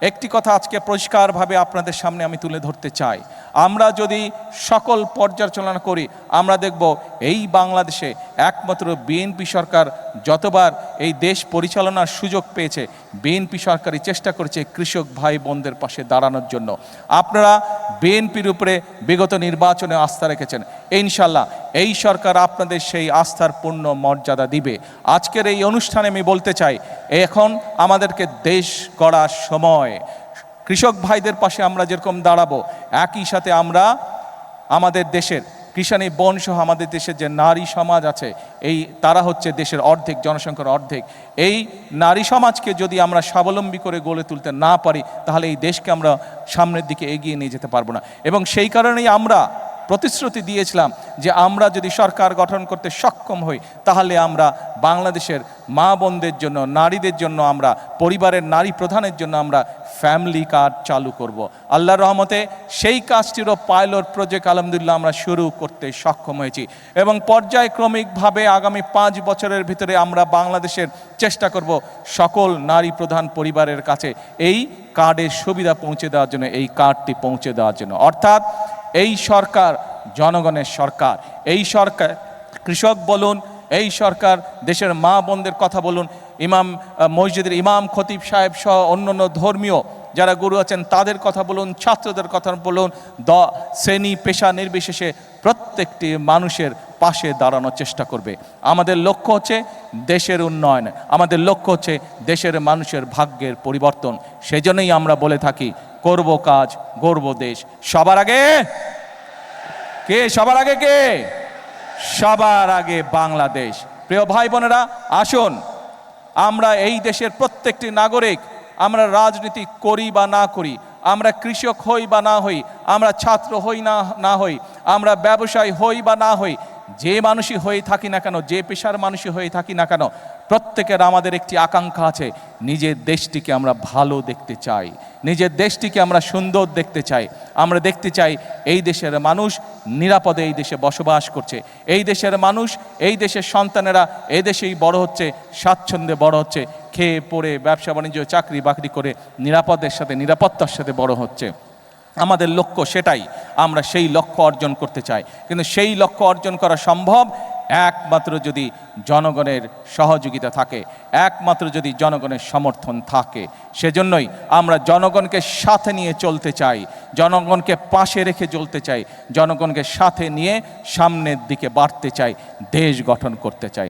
একটি কথা আজকে পরিষ্কারভাবে আপনাদের সামনে আমি তুলে ধরতে চাই। আমরা যদি সকল পর্যালোচনা করি, আমরা দেখব এই বাংলাদেশে একমাত্র বিএনপি সরকার যতবার এই দেশ পরিচালনার সুযোগ পেয়েছে, বিএনপি সরকারই চেষ্টা করেছে কৃষক ভাই বোনদের পাশে দাঁড়ানোর জন্য। আপনারা বিএনপির উপরে বিগত নির্বাচনে আস্থা রেখেছেন, ইনশাল্লাহ এই সরকার আপনাদের সেই আস্থার পূর্ণ মর্যাদা দিবে। আজকের এই অনুষ্ঠানে আমি বলতে চাই, এখন আমাদেরকে দেশ গড়ার সময়। কৃষক ভাইদের পাশে আমরা যেরকম দাঁড়াবো, একই সাথে আমরা আমাদের দেশের কৃষাণী বোন সহ আমাদের দেশের যে নারী সমাজ আছে, তারা হচ্ছে দেশের অর্ধেক, জনসংখ্যার অর্ধেক। এই নারী সমাজকে যদি আমরা স্বাবলম্বী করে গড়ে তুলতে না পারি, তাহলে এই দেশকে আমরা সামনের দিকে এগিয়ে নিয়ে যেতে পারবো না। এবং সেই কারণেই আমরা প্রতিশ্রুতি দিয়েছিলাম যে আমরা যদি সরকার গঠন করতে সক্ষম হই, তাহলে আমরা বাংলাদেশের মা বোনদের জন্য, নারীদের জন্য, আমরা পরিবারের নারী প্রধানের জন্য আমরা ফ্যামিলি কার্ড চালু করব। আল্লাহর রহমতে সেই কাজটিরও পাইলট প্রজেক্ট আলহামদুলিল্লাহ আমরা শুরু করতে সক্ষম হয়েছি এবং পর্যায়ক্রমিকভাবে আগামী 5 বছরের ভিতরে আমরা বাংলাদেশের চেষ্টা করব সকল নারী প্রধান পরিবারের কাছে এই কার্ডের সুবিধা পৌঁছে দেওয়ার জন্য, এই কার্ডটি পৌঁছে দেওয়ার জন্য। অর্থাৎ এই সরকার জনগণের সরকার। এই সরকার, কৃষক বলুন, এই সরকার দেশের মা বোনদের কথা বলুন, মসজিদের ইমাম খতিব সাহেব সহ অন্যান্য ধর্মীয় যারা গুরু আছেন তাদের কথা বলুন, ছাত্রদের কথা বলুন, শ্রেণী পেশা নির্বিশেষে প্রত্যেকটি মানুষের পাশে দাঁড়ানোর চেষ্টা করবে। আমাদের লক্ষ্য হচ্ছে দেশের উন্নয়ন, আমাদের লক্ষ্য হচ্ছে দেশের মানুষের ভাগ্যের পরিবর্তন। সেজন্যই আমরা বলে থাকি, করব কাজ, গড়ব দেশ। সবার আগে কে? সবার আগে কে? সবার আগে বাংলাদেশ। প্রিয় ভাই বোনেরা, আসুন আমরা এই দেশের প্রত্যেকটি নাগরিক, আমরা রাজনীতি করি বা না করি, আমরা কৃষক হই বা না হই, আমরা ছাত্র হই না হই, আমরা ব্যবসায়ী হই বা না হই, যে মানুষই হয়ে থাকি না কেন, যে পেশার মানুষই হয়ে থাকি না কেন, প্রত্যেকের আমাদের একটি আকাঙ্ক্ষা আছে, নিজের দেশটিকে আমরা ভালো দেখতে চাই, নিজের দেশটিকে আমরা সুন্দর দেখতে চাই। আমরা দেখতে চাই এই দেশের মানুষ নিরাপদে এই দেশে বসবাস করছে, এই দেশের মানুষ, এই দেশের সন্তানেরা এই দেশেই বড় হচ্ছে, স্বাচ্ছন্দ্যে বড় হচ্ছে, খেয়ে পড়ে ব্যবসা বাণিজ্য চাকরি বাকরি করে নিরাপদের সাথে, নিরাপত্তার সাথে বড় হচ্ছে। আমাদের লক্ষ্য সেটাই, আমরা সেই লক্ষ্য অর্জন করতে চাই। কিন্তু সেই লক্ষ্য অর্জন করা সম্ভব একমাত্র যদি জনগণের সহযোগিতা থাকে, একমাত্র যদি জনগণের সমর্থন থাকে। সেজন্যই আমরা জনগণকে সাথে নিয়ে চলতে চাই, জনগণকে পাশে রেখে চলতে চাই, জনগণকে সাথে নিয়ে সামনের দিকে বাড়তে চাই, দেশ গঠন করতে চাই।